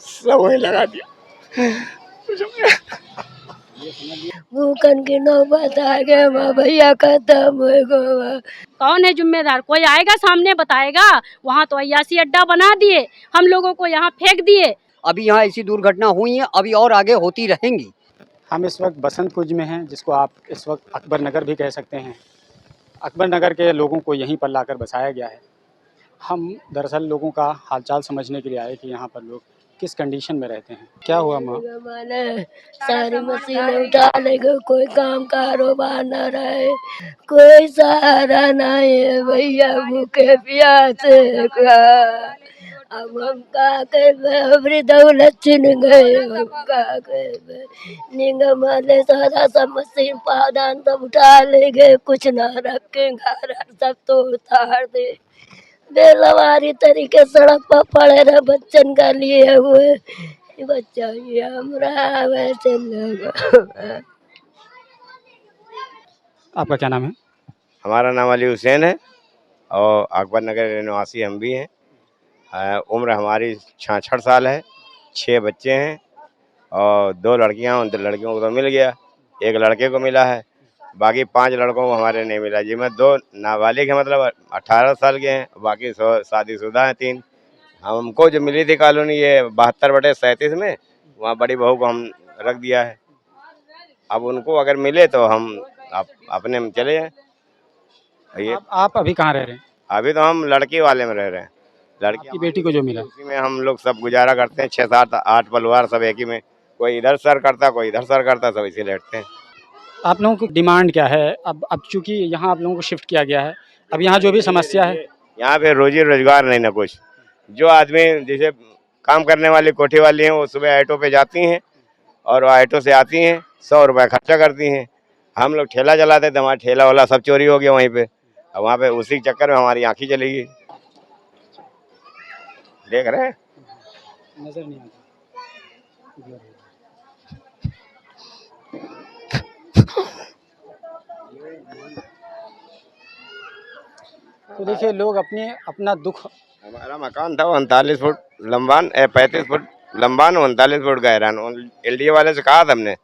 सब वही लगा दिया। भूखन की नौबत आ गए भैया, खत्म हो गया। कौन है जिम्मेदार? कोई आएगा सामने बताएगा? वहाँ तो अय्यासी अड्डा बना दिए, हम लोगों को यहाँ फेंक दिए। अभी यहाँ ऐसी दुर्घटना हुई है, अभी और आगे होती रहेंगी। हम इस वक्त बसंत कुंज में हैं, जिसको आप इस वक्त अकबर नगर भी कह सकते हैं। अकबर नगर के लोगों को यहीं पर लाकर बसाया गया है। हम दरअसल लोगों का हालचाल समझने के लिए आए कि यहाँ पर लोग किस कंडीशन में रहते हैं। क्या हुआ माँ? सारी मशीनें उठा लेंगे, कोई काम कारोबार न रहे, कोई सहारा नहीं है भैया, भूखे प्यासे का। अब हम का करबे, हमारी दौलत छिन गए, हम का करबे। निगम वाले सारा सब मशीन पावदान सब उठा ले गए, कुछ ना रखे, घर सब तोड़ ताड़ दे। बेलवारी तरीके सड़क पर पड़े रहे, बच्चन का लिए हुए बच्चा ये हमरा वैसे लगा। आपका क्या नाम है? हमारा नाम अली हुसैन है और अकबर नगर निवासी हम भी हैं। उम्र हमारी 66 साल है, 6 बच्चे हैं और 2 लड़कियां, उन 2 लड़कियों को तो मिल गया, 1 लड़के को मिला है, बाकी 5 लड़कों को हमारे नहीं मिला। जिसमें 2 नाबालिग हैं, मतलब 18 साल के हैं, बाकी शादीशुदा हैं 3। हमको जो मिली थी कॉलोनी ये 72/37 में, वहाँ बड़ी बहू को हम रख दिया है। अब उनको अगर मिले तो हम अपने में चले जाए। आप अभी कहाँ रह रहे हैं? अभी तो हम लड़की वाले में रह रहे हैं। लड़की की बेटी को जो मिला, उसी में हम लोग सब गुजारा करते हैं। 6, 7, 8 परिवार सब एक ही में, कोई इधर सर करता, कोई इधर सर करता, सब इसी लेटते हैं। आप लोगों की डिमांड क्या है? अब चूंकि यहाँ आप लोगों को शिफ्ट किया गया है, अब यहाँ जो भी समस्या है, यहाँ पे रोजी रोजगार नहीं ना कुछ। जो आदमी जैसे काम करने वाली कोठी वाली हैं, वो सुबह ऑटो पे जाती हैं और ऑटो से आती हैं, 100 रुपये खर्चा करती हैं। हम लोग ठेला चलाते थे, हमारा ठेला वाला सब चोरी हो गया वहीं पे। अब वहाँ पे उसी चक्कर में हमारी आँखें चली गई। देख रहे हैं, नजर नहीं आता। तो देखिए लोग अपना दुख। हमारा मकान था 39 फुट लंबान, 35 फुट लंबान, 39 फुट गहरान। एलडीए वाले से कहा था हमने,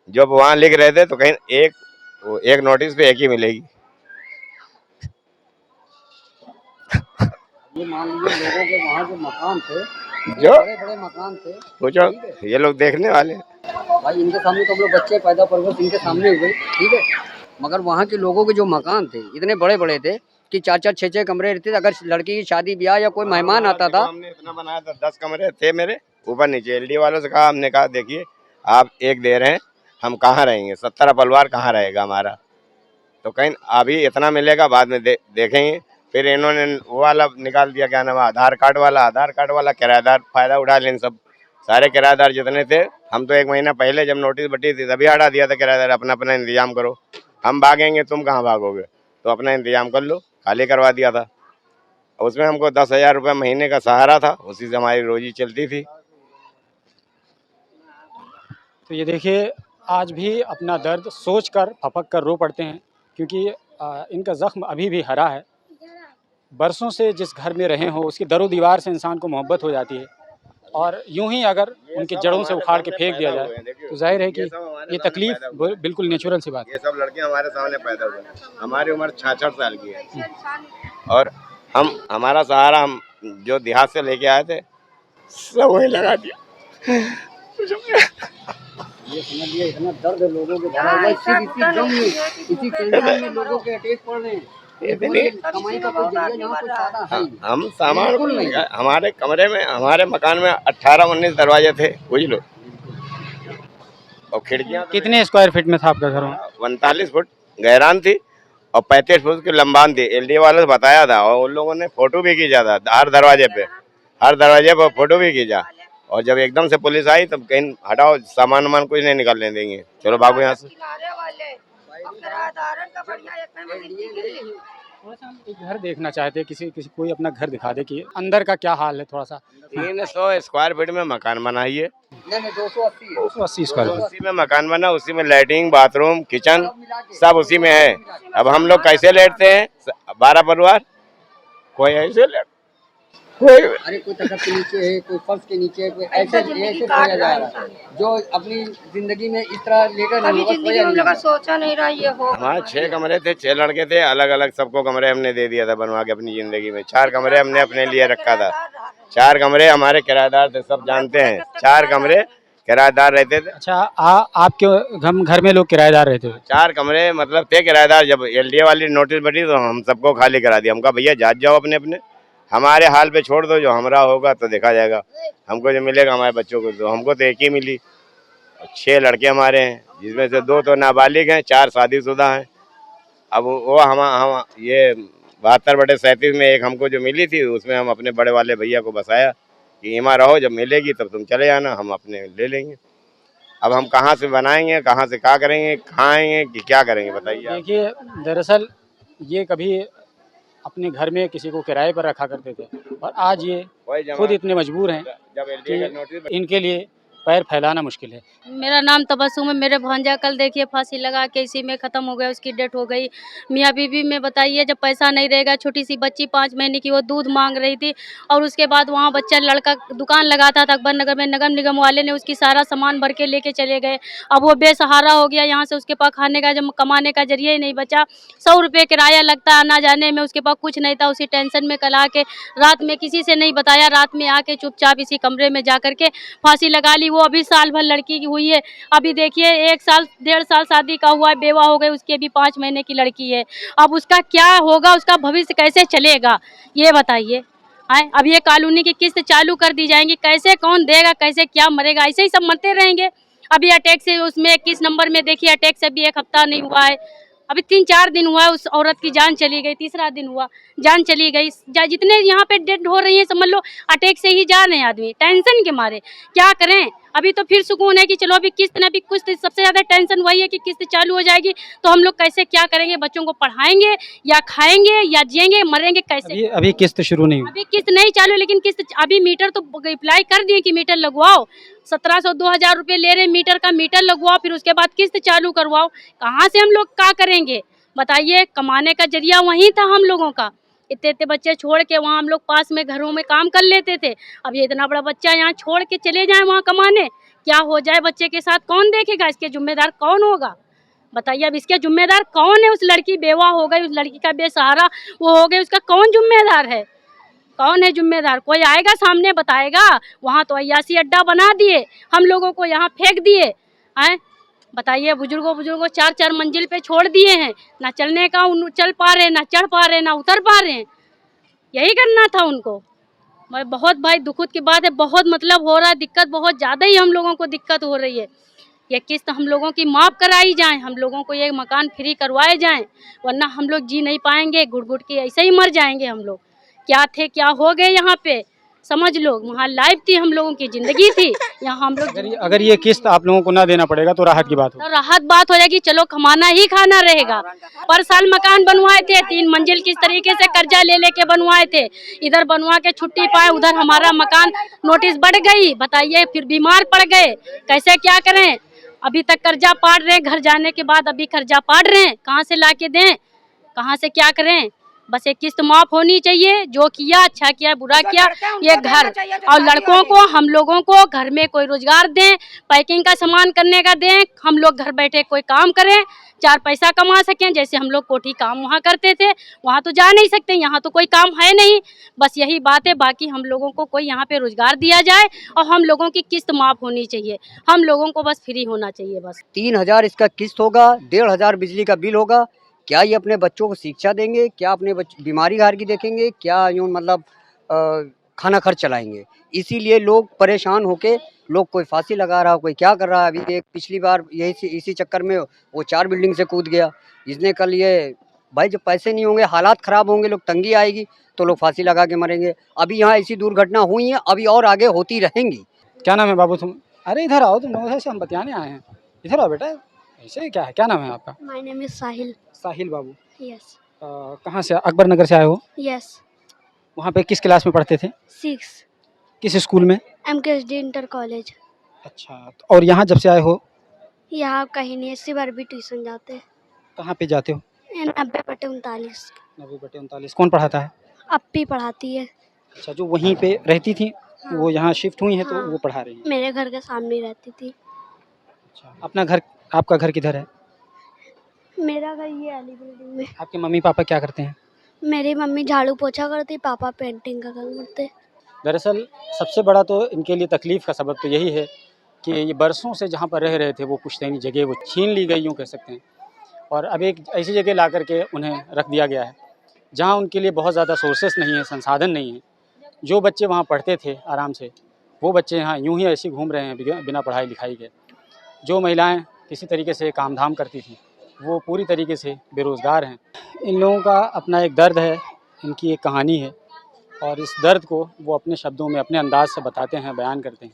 जब वहाँ लिख रहे थे तो कहीं एक नोटिस पे एक ही मिलेगी। ये मान लीजिए लोगों के वहाँ जो मकान थे, जो बड़े मकान थे, पूछो ये लोग देखने वाले भाई इनके सामने तो हम लोग बच्चे पैदा परवरिश इनके सामने हुए, ठीक है। मगर वहाँ के लोगों के जो मकान थे इतने बड़े बड़े थे कि 4-4, 6-6 कमरे रहते थे। अगर लड़की की शादी ब्याह या कोई मेहमान आता था, हमने इतना बनाया था, 10 कमरे थे मेरे ऊपर नीचे। एलडीए वालों से कहा, हमने कहा देखिए आप एक दे रहे हैं, हम कहाँ रहेंगे, 17 परिवार कहाँ रहेगा हमारा। तो कहीं अभी इतना मिलेगा, बाद में देखेंगे। फिर इन्होंने वो वाला निकाल दिया, क्या नाम है, आधार कार्ड वाला किराएदार फायदा उठा लें। सब सारे किराएदार जितने थे, हम तो 1 महीना पहले जब नोटिस बटी थी तभी हटा दिया था किराएदार, अपना अपना इंतजाम करो, हम भागेंगे, तुम कहाँ भागोगे, तो अपना इंतजाम कर लो, खाली करवा दिया था। उसमें हमको 10,000 रुपये महीने का सहारा था, उसी से हमारी रोजी चलती थी। तो ये देखिए आज भी अपना दर्द सोच कर फपक कर रो पड़ते हैं, क्योंकि इनका ज़ख्म अभी भी हरा है। बरसों से जिस घर में रहे हों उसकी दरो दीवार से इंसान को मोहब्बत हो जाती है, और यूं ही अगर उनकी जड़ों से उखाड़ के फेंक दिया जाए तो जाहिर है कि ये तकलीफ बिल्कुल नेचुरल सी बात है। ये सब लड़कियां हमारे सामने पैदा हुए, हमारी उम्र 66 साल की है और हमारा सहारा हम जो देहात से लेके आए थे सब वही लगा दिया। ये समझ लिया इतना दर्द है लोगों के भरा हुआ, इसी टेंशन में लोगों के अटैक पड़ रहे हैं। कमाई का कोई जरिया यहाँ कोई साधा है। हम सामान हमारे कमरे में, हमारे मकान में 18-19 दरवाजे थे, बुझ लो, और खिड़कियाँ। कितने स्क्वायर फीट में था आपका घर? 39 फुट गहरान थी और 35 फुट की लंबान थी। एलडीए वालों से बताया था और उन लोगों ने फोटो भी खींचा था, हर दरवाजे पे फोटो भी खींचा। और जब एकदम से पुलिस आई तब कहीं हटाओ, सामान कुछ नहीं निकालने देंगे, चलो भागो यहाँ से। थोड़ा सा हम एक घर देखना चाहते हैं, किसी कोई अपना घर दिखा दे कि अंदर का क्या हाल है। थोड़ा सा 300 स्क्वायर फीट में मकान बनाइए, 280 स्क्वायर फीट। उसी में मकान बना, उसी में लैट्रिन, बाथरूम, किचन सब उसी में है। अब हम लोग कैसे लेटते हैं 12 परिवार, कोई ऐसे लेट कोई अरे कोई तखत के नीचे है, कोई फर्श के नीचे है, कोई ऐसे ऐसे सोया जा रहा है जो अपनी जिंदगी में इस तरह लेकर नहीं होगा, सोया नहीं होगा। सोचा नहीं रहा ये हो हमारे 6 कमरे थे, 6 लड़के थे, अलग अलग सबको कमरे हमने दे दिया था बनवा के अपनी जिंदगी में। 4 कमरे हमने अपने लिए रखा था। 4 कमरे हमारे किराएदार थे, सब जानते हैं। 4 कमरे किराएदार रहते थे। अच्छा, आपके घर में लोग किराएदार रहते थे? 4 कमरे मतलब थे किराएदार। जब एलडीए वाली नोटिस बटी तो हम सबको खाली करा दिया। हमका भैया जात जाओ अपने अपने, हमारे हाल पे छोड़ दो, जो हमारा होगा तो देखा जाएगा। हमको जो मिलेगा हमारे बच्चों को, तो हमको तो एक ही मिली। 6 लड़के हमारे हैं, जिसमें से 2 तो नाबालिग हैं, 4 शादीशुदा हैं। अब वो हम ये 72/37 में एक हमको जो मिली थी, उसमें हम अपने बड़े वाले भैया को बसाया कि इमा रहो, जब मिलेगी तब तुम चले जाना, हम अपने ले लेंगे। अब हम कहाँ से बनाएंगे, कहाँ से क्या करेंगे, खाएंगे कि क्या करेंगे बताइए आप। देखिए, दरअसल ये कभी अपने घर में किसी को किराए पर रखा करते थे और आज ये खुद इतने मजबूर हैं जब एलडीए का नोटिस कि इनके लिए पैर फैलाना मुश्किल है। मेरा नाम तबस्सुम है। मेरे भांजा कल देखिए फांसी लगा के इसी में ख़त्म हो गया, उसकी डेथ हो गई। मियाँ बीवी में बताइए, जब पैसा नहीं रहेगा, छोटी सी बच्ची 5 महीने की, वो दूध मांग रही थी और उसके बाद वहाँ बच्चा लड़का दुकान लगाता था अकबर नगर में, नगर निगम वाले ने उसकी सारा सामान भर के लेके चले गए। अब वो बेसहारा हो गया, यहाँ से उसके पास खाने का जब कमाने का जरिया ही नहीं बचा। 100 रुपये किराया लगता आना जाने में, उसके पास कुछ नहीं था। उसी टेंशन में कल आके रात में किसी से नहीं बताया, रात में आके चुपचाप इसी कमरे में जा करके फांसी लगा ली। वो अभी साल भर लड़की की हुई है। अभी देखिए 1 साल 1.5 साल शादी का हुआ है, बेवा हो गई, उसकी अभी 5 महीने की लड़की है। अब उसका क्या होगा, उसका भविष्य कैसे चलेगा ये बताइए। अब ये कॉलोनी की किस्त चालू कर दी जाएंगी, कैसे कौन देगा, कैसे क्या मरेगा, ऐसे ही सब मरते रहेंगे। अभी अटैक से उसमें 21 नंबर में देखिए, अटैक से भी 1 हफ्ता नहीं हुआ है, अभी 3-4 दिन हुआ है, उस औरत की जान चली गई। तीसरा दिन हुआ, जान चली गई। जितने यहाँ पे डेथ हो रही है समझ लो अटैक से ही जा रहे हैं आदमी, टेंशन के मारे। क्या करें, अभी तो फिर सुकून है कि चलो अभी किस्त ना भी कुछ, सबसे ज़्यादा टेंशन वही है कि किस्त चालू हो जाएगी तो हम लोग कैसे क्या करेंगे, बच्चों को पढ़ाएंगे या खाएंगे या जिएंगे, मरेंगे कैसे। अभी किस्त शुरू नहीं हुई। अभी किस्त नहीं चालू, लेकिन किस्त अभी मीटर तो अप्लाई कर दिए कि मीटर लगवाओ। 1700-2000 रुपये ले रहे मीटर का, मीटर लगवाओ, फिर उसके बाद किस्त चालू करवाओ। कहाँ से हम लोग क्या करेंगे बताइए। कमाने का जरिया वहीं था हम लोगों का। इतने इतने बच्चे छोड़ के वहाँ हम लोग पास में घरों में काम कर लेते थे। अब ये इतना बड़ा बच्चा यहाँ छोड़ के चले जाए वहाँ कमाने, क्या हो जाए बच्चे के साथ, कौन देखेगा, इसके जिम्मेदार कौन होगा बताइए। अब इसके जिम्मेदार कौन है। उस लड़की बेवा हो गई, उस लड़की का बेसहारा वो हो गई, उसका कौन जिम्मेदार है, कौन है जिम्मेदार। कोई आएगा सामने बताएगा। वहाँ तो अय्यासी अड्डा बना दिए, हम लोगों को यहाँ फेंक दिए हैं बताइए। बुजुर्गों 4-4 मंजिल पे छोड़ दिए हैं, ना चलने का चल पा रहे, ना चढ़ पा रहे, ना उतर पा रहे हैं। यही करना था उनको। मैं बहुत भाई दुखद की बात है, बहुत मतलब हो रहा है, दिक्कत बहुत ज़्यादा ही हम लोगों को दिक्कत हो रही है। ये किस्त हम लोगों की माफ़ कराई जाए, हम लोगों को ये मकान फ्री करवाए जाएं, वरना हम लोग जी नहीं पाएंगे, घुट घुट के ऐसे ही मर जाएंगे हम लोग। क्या थे क्या हो गए यहाँ पे समझ लो। वहाँ लाइफ थी, हम लोगों की ज़िंदगी थी, यहाँ हम लोग अगर ये किस्त आप लोगों को ना देना पड़ेगा तो राहत की बात हो। तो राहत बात हो जाएगी, चलो कमाना ही खाना रहेगा। पर साल मकान बनवाए थे, 3 मंजिल किस तरीके से कर्जा ले लेके बनवाए थे, इधर बनवा के छुट्टी पाए, उधर हमारा मकान नोटिस बढ़ गई बताइए, फिर बीमार पड़ गए, कैसे क्या करें। अभी तक कर्जा पाड़ रहे हैं, घर जाने के बाद अभी कर्जा पाड़ रहे हैं, कहाँ से ला के दें, कहाँ से क्या करें। बस एक किस्त माफ होनी चाहिए, जो किया अच्छा किया बुरा किया। ये घर और लड़कों को हम लोगों को घर में कोई रोजगार दें, पैकिंग का सामान करने का दें, हम लोग घर बैठे कोई काम करें, 4 पैसा कमा सकें। जैसे हम लोग कोठी काम वहाँ करते थे, वहाँ तो जा नहीं सकते, यहाँ तो कोई काम है नहीं। बस यही बात है, बाकी हम लोगों को कोई यहाँ पे रोजगार दिया जाए और हम लोगों की किस्त माफ होनी चाहिए, हम लोगों को बस फ्री होना चाहिए। बस 3000 इसका किस्त होगा, 1500 बिजली का बिल होगा। क्या ये अपने बच्चों को शिक्षा देंगे, क्या अपने बीमारी घर की देखेंगे, क्या यूँ मतलब खाना खर्च चलाएंगे। इसीलिए लोग परेशान होके लोग कोई फांसी लगा रहा, कोई क्या कर रहा है। अभी एक पिछली बार इसी चक्कर में वो 4 बिल्डिंग से कूद गया। इसने कल ये भाई जब पैसे नहीं होंगे, हालात ख़राब होंगे, लोग तंगी आएगी तो लोग फांसी लगा के मरेंगे। अभी यहाँ ऐसी दुर्घटना हुई है, अभी और आगे होती रहेंगी। क्या नाम है बाबू तुम? अरे इधर आओ, तुम लोगों से हम बतियाने आए हैं, इधर आओ बेटा। ऐसे क्या है, क्या नाम है आपका? My name is Sahil. Sahil Babu. Yes कहाँ से? अकबर नगर से आए हो? यस वहाँ पे किस क्लास में पढ़ते थे? 6 किस स्कूल में? MKSD inter college. अच्छा, और यहाँ जब से आए हो यहाँ कहीं नहीं, इसी बार भी ट्यूशन जाते हैं। कहाँ पे जाते हो? 90/39। 90/39। कौन पढ़ाता है? अप्पी पढ़ाती है। अच्छा, जो वहीं पे रहती थी वो यहाँ शिफ्ट हुई हैं तो हाँ। वो पढ़ा रही हैं। मेरे घर के सामने ही रहती थी। अच्छा, अपना घर, आपका घर किधर है? मेरा घर ये वाली बिल्डिंग में। आपके मम्मी पापा क्या करते हैं? मेरी मम्मी झाड़ू पोछा करती, पापा पेंटिंग का काम करते। दरअसल सबसे बड़ा तो इनके लिए तकलीफ़ का सबब तो यही है कि ये बरसों से जहाँ पर रह रहे थे वो पुश्तैनी जगह वो छीन ली गई, यूँ कह सकते हैं। और अब एक ऐसी जगह ला कर के उन्हें रख दिया गया है जहाँ उनके लिए बहुत ज़्यादा सोर्सेस नहीं है, संसाधन नहीं है। जो बच्चे वहाँ पढ़ते थे आराम से, वो बच्चे यहाँ यूँ ही ऐसे घूम रहे हैं बिना पढ़ाई लिखाई के। जो महिलाएं किसी तरीके से काम धाम करती थी वो पूरी तरीके से बेरोज़गार हैं। इन लोगों का अपना एक दर्द है, इनकी एक कहानी है और इस दर्द को वो अपने शब्दों में अपने अंदाज से बताते हैं, बयान करते हैं।